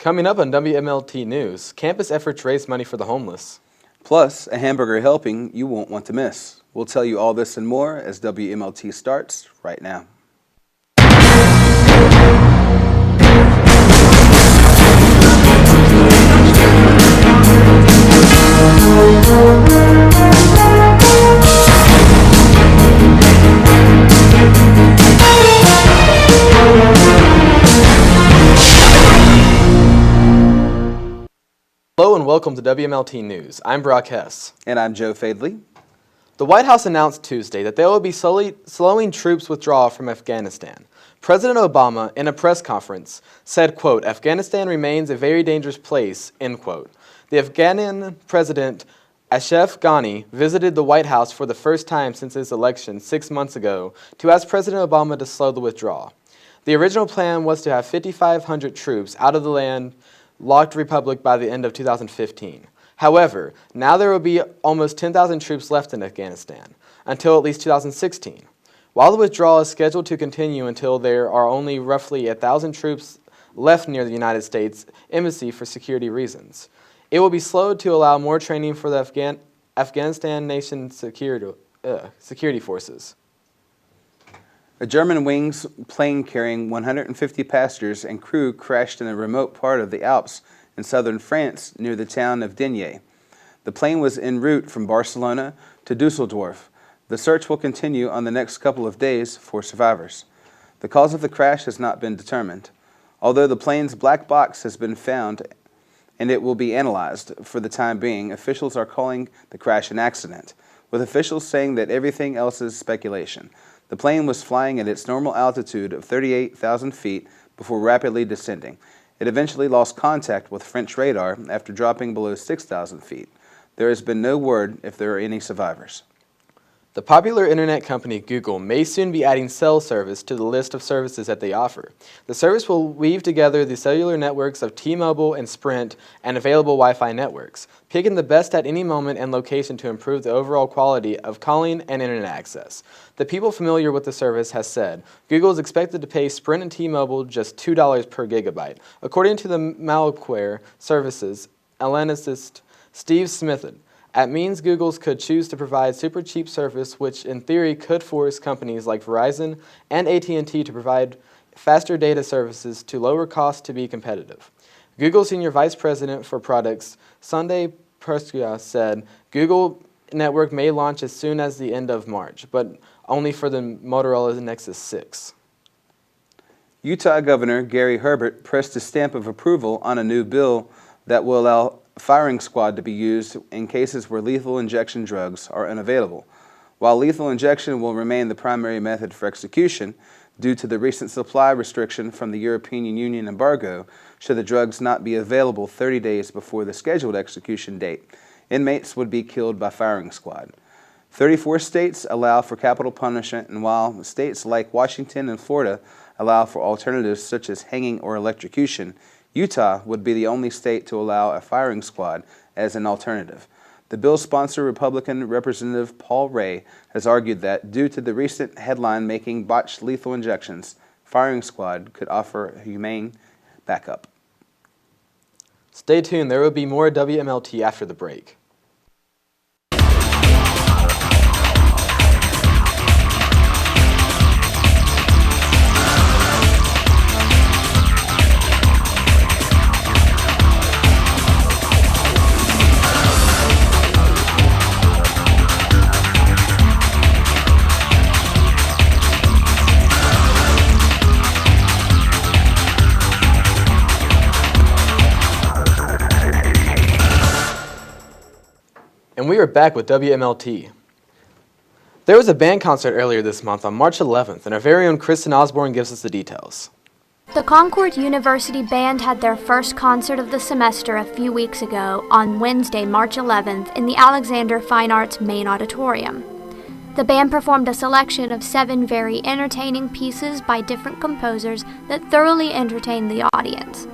Coming up on WMLT News, campus efforts raise money for the homeless. Plus, a hamburger helping you won't want to miss. We'll tell you all this and more as WMLT starts right now. Hello and welcome to WMLT News. I'm Brock Hess. And I'm Joe Fadley. The White House announced Tuesday that they will be slowing troops withdrawal from Afghanistan. President Obama, in a press conference, said, quote, "Afghanistan remains a very dangerous place," end quote. The Afghan President Ashraf Ghani visited the White House for the first time since his election 6 months ago to ask President Obama to slow the withdrawal. The original plan was to have 5,500 troops out of the landlocked republic by the end of 2015. However, now there will be almost 10,000 troops left in Afghanistan, until at least 2016. While the withdrawal is scheduled to continue until there are only roughly 1,000 troops left near the United States Embassy for security reasons, it will be slowed to allow more training for the Afghanistan nation security forces. A Germanwings plane carrying 150 passengers and crew crashed in a remote part of the Alps in southern France near the town of Digne. The plane was en route from Barcelona to Dusseldorf. The search will continue on the next couple of days for survivors. The cause of the crash has not been determined. Although the plane's black box has been found and it will be analyzed for the time being, officials are calling the crash an accident, with officials saying that everything else is speculation. The plane was flying at its normal altitude of 38,000 feet before rapidly descending. It eventually lost contact with French radar after dropping below 6,000 feet. There has been no word if there are any survivors. The popular internet company Google may soon be adding cell service to the list of services that they offer. The service will weave together the cellular networks of T-Mobile and Sprint and available Wi-Fi networks, picking the best at any moment and location to improve the overall quality of calling and internet access. The people familiar with the service has said Google is expected to pay Sprint and T-Mobile just $2 per gigabyte. According to the malware services analyst Steve Smith, it means Google could choose to provide super cheap service, which in theory could force companies like Verizon and AT&T to provide faster data services to lower costs to be competitive. Google Senior Vice President for Products, Sunday Perskia, said Google Network may launch as soon as the end of March, but only for the Motorola Nexus 6. Utah Governor Gary Herbert pressed a stamp of approval on a new bill that will allow firing squad to be used in cases where lethal injection drugs are unavailable. While lethal injection will remain the primary method for execution, due to the recent supply restriction from the European Union embargo, should the drugs not be available 30 days before the scheduled execution date, inmates would be killed by firing squad. 34 states allow for capital punishment, and while states like Washington and Florida allow for alternatives such as hanging or electrocution, Utah would be the only state to allow a firing squad as an alternative. The bill's sponsor, Republican Representative Paul Ray, has argued that due to the recent headline-making botched lethal injections, firing squad could offer a humane backup. Stay tuned, there will be more WMLT after the break. And we are back with WMLT. There was a band concert earlier this month on March 11th, and our very own Kristen Osborne gives us the details. The Concord University Band had their first concert of the semester a few weeks ago on Wednesday, March 11th, in the Alexander Fine Arts Main Auditorium. The band performed a selection of 7 very entertaining pieces by different composers that thoroughly entertained the audience.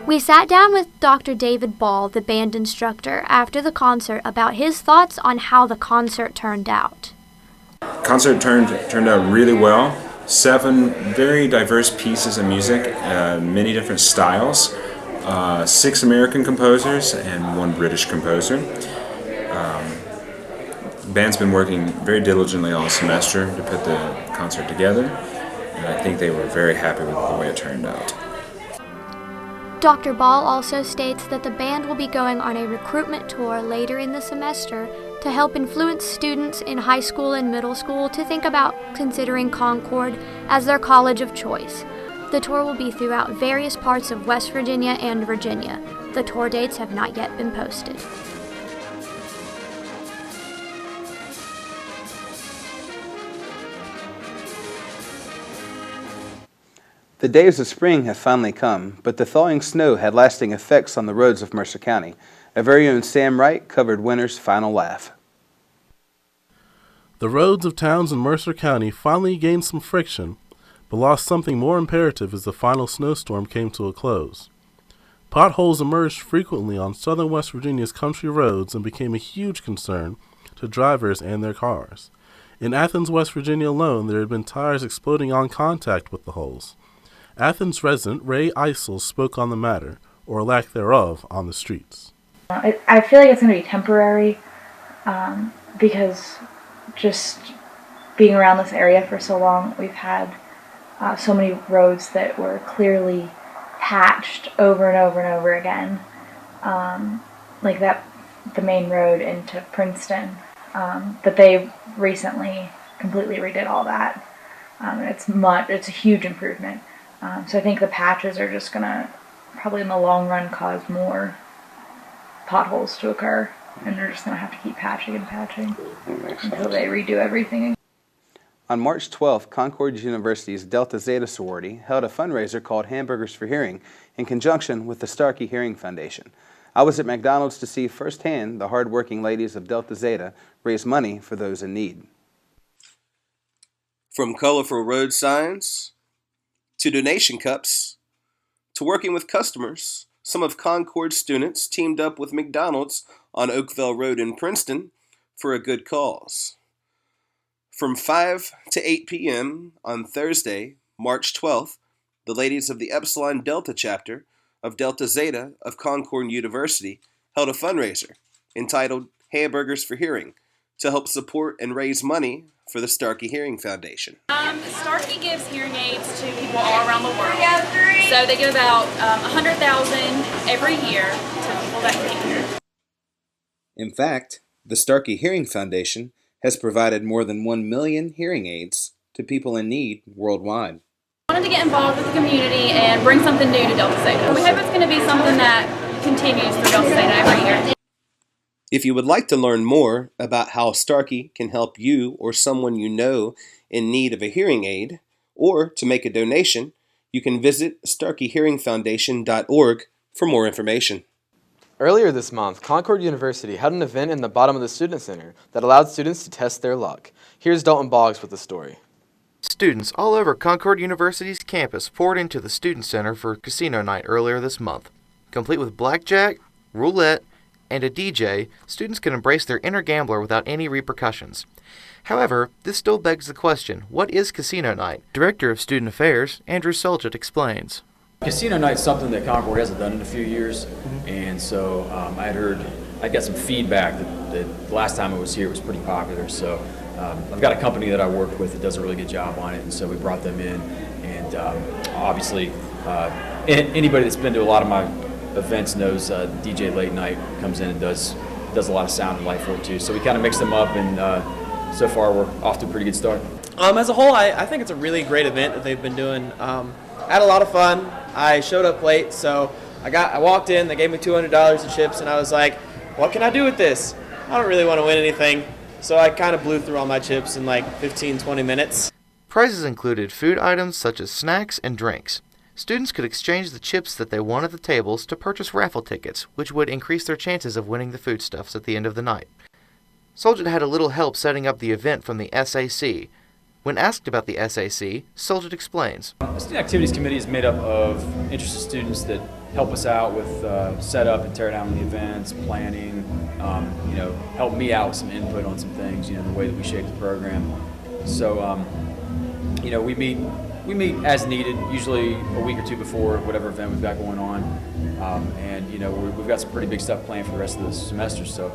We sat down with Dr. David Ball, the band instructor, after the concert about his thoughts on how the concert turned out. Concert turned out really well. 7 very diverse pieces of music, many different styles. 6 American composers and 1 British composer. The band's been working very diligently all semester to put the concert together, and I think they were very happy with the way it turned out. Dr. Ball also states that the band will be going on a recruitment tour later in the semester to help influence students in high school and middle school to think about considering Concord as their college of choice. The tour will be throughout various parts of West Virginia and Virginia. The tour dates have not yet been posted. The days of spring have finally come, but the thawing snow had lasting effects on the roads of Mercer County. Our very own Sam Wright covered winter's final laugh. The roads of towns in Mercer County finally gained some friction, but lost something more imperative as the final snowstorm came to a close. Potholes emerged frequently on southern West Virginia's country roads and became a huge concern to drivers and their cars. In Athens, West Virginia alone, there had been tires exploding on contact with the holes. Athens resident Ray Eisel spoke on the matter, or lack thereof, on the streets. I feel like it's going to be temporary because just being around this area for so long, we've had so many roads that were clearly patched over and over and over again. Like the main road into Princeton. But they recently completely redid all that. It's a huge improvement. So I think the patches are just going to probably in the long run cause more potholes to occur. And they're just going to have to keep patching and patching until they redo everything again. On March 12th, Concord University's Delta Zeta sorority held a fundraiser called Hamburgers for Hearing in conjunction with the Starkey Hearing Foundation. I was at McDonald's to see firsthand the hard-working ladies of Delta Zeta raise money for those in need. From colorful road signs to donation cups to working with customers, some of Concord's students teamed up with McDonald's on Oakville Road in Princeton for a good cause. From 5 to 8 p.m. on Thursday, March 12th, the ladies of the Epsilon Delta chapter of Delta Zeta of Concord University held a fundraiser entitled Hamburgers for Hearing to help support and raise money for the Starkey Hearing Foundation. Starkey gives hearing aids to people all around the world. So they give about 100,000 every year to people that can't hear. In fact, the Starkey Hearing Foundation has provided more than 1 million hearing aids to people in need worldwide. I wanted to get involved with the community and bring something new to Delta Zeta. We hope it's going to be something that continues through Delta Zeta every year. If you would like to learn more about how Starkey can help you or someone you know in need of a hearing aid, or to make a donation, you can visit starkeyhearingfoundation.org for more information. Earlier this month, Concord University held an event in the bottom of the Student Center that allowed students to test their luck. Here's Dalton Boggs with the story. Students all over Concord University's campus poured into the Student Center for casino night earlier this month. Complete with blackjack, roulette, and a DJ, students can embrace their inner gambler without any repercussions. However, this still begs the question, what is casino night? Director of Student Affairs, Andrew Soljet, explains. Casino night's something that Concord hasn't done in a few years, and so I got some feedback that the last time I was here it was pretty popular, so I've got a company that I work with that does a really good job on it, and so we brought them in, and obviously anybody that's been to a lot of my events knows DJ Late Night comes in and does a lot of sound and light for it too, so we kind of mix them up, and so far we're off to a pretty good start. As a whole, I think it's a really great event that they've been doing. I had a lot of fun. I showed up late, so I walked in, they gave me $200 in chips, and I was like, what can I do with this? I don't really want to win anything. So I kind of blew through all my chips in like 15-20 minutes. Prizes included food items such as snacks and drinks. Students could exchange the chips that they won at the tables to purchase raffle tickets, which would increase their chances of winning the foodstuffs at the end of the night. Soljet had a little help setting up the event from the SAC. When asked about the SAC, Soljet explains. The Student Activities Committee is made up of interested students that help us out with setup and tear down the events, planning, help me out with some input on some things, the way that we shape the program. So, we we meet as needed, usually a week or two before whatever event we've got going on. And, we've got some pretty big stuff planned for the rest of the semester, so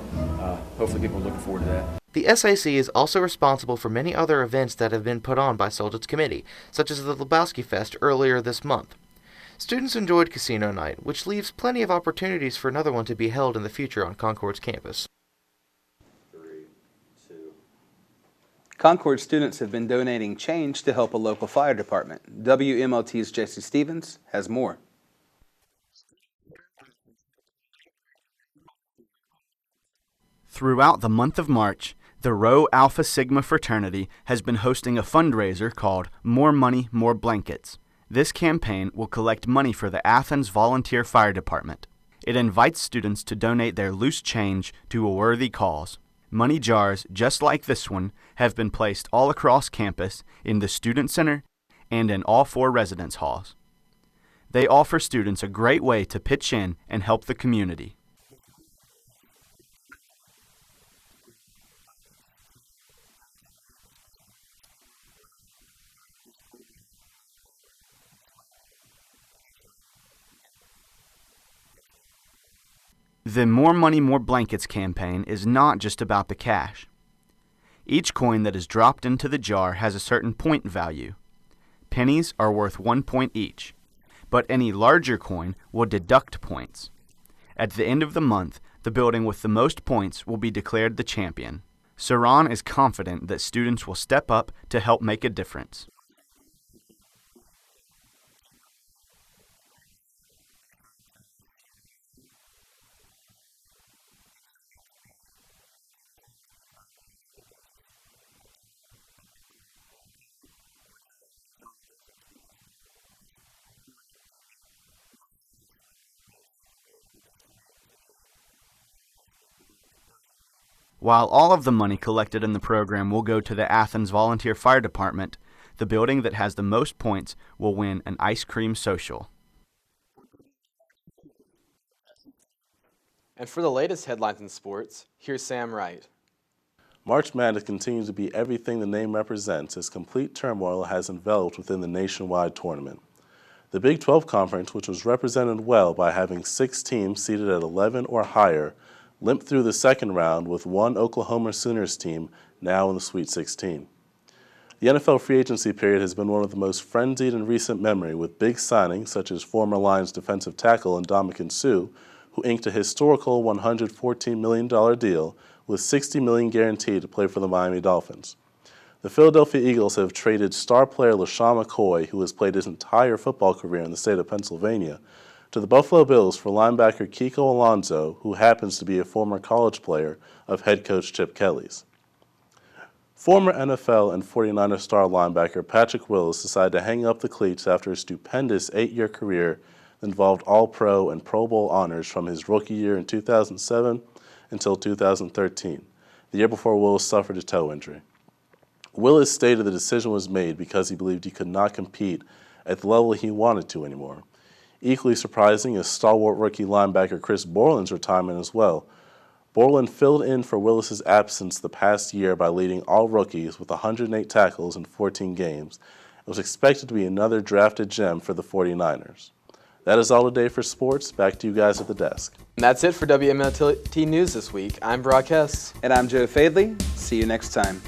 hopefully people are looking forward to that. The SAC is also responsible for many other events that have been put on by Soldot's committee, such as the Lebowski Fest earlier this month. Students enjoyed Casino Night, which leaves plenty of opportunities for another one to be held in the future on Concord's campus. Concord students have been donating change to help a local fire department. WMLT's Jesse Stevens has more. Throughout the month of March, the Rho Alpha Sigma fraternity has been hosting a fundraiser called More Money, More Blankets. This campaign will collect money for the Athens Volunteer Fire Department. It invites students to donate their loose change to a worthy cause. Money jars, just like this one, have been placed all across campus in the Student Center and in all 4 residence halls. They offer students a great way to pitch in and help the community. The More Money, More Blankets campaign is not just about the cash. Each coin that is dropped into the jar has a certain point value. Pennies are worth 1 point each, but any larger coin will deduct points. At the end of the month, the building with the most points will be declared the champion. Saran is confident that students will step up to help make a difference. While all of the money collected in the program will go to the Athens Volunteer Fire Department, the building that has the most points will win an ice cream social. And for the latest headlines in sports, here's Sam Wright. March Madness continues to be everything the name represents as complete turmoil has enveloped within the nationwide tournament. The Big 12 Conference, which was represented well by having 6 teams seeded at 11 or higher, limped through the second round with one Oklahoma Sooners team now in the Sweet 16. The NFL free agency period has been one of the most frenzied in recent memory, with big signings such as former Lions defensive tackle Ndamukong Suh, who inked a historical $114 million deal with $60 million guaranteed to play for the Miami Dolphins. The Philadelphia Eagles have traded star player LaShawn McCoy, who has played his entire football career in the state of Pennsylvania, to the Buffalo Bills for linebacker Kiko Alonso, who happens to be a former college player of head coach Chip Kelly's. Former NFL and 49er star linebacker Patrick Willis decided to hang up the cleats after a stupendous 8-year career that involved All-Pro and Pro Bowl honors from his rookie year in 2007 until 2013, the year before Willis suffered a toe injury. Willis stated the decision was made because he believed he could not compete at the level he wanted to anymore. Equally surprising is stalwart rookie linebacker Chris Borland's retirement as well. Borland filled in for Willis's absence the past year by leading all rookies with 108 tackles in 14 games. It was expected to be another drafted gem for the 49ers. That is all today for sports. Back to you guys at the desk. And that's it for WMLT News this week. I'm Brock Hess. And I'm Joe Fadley. See you next time.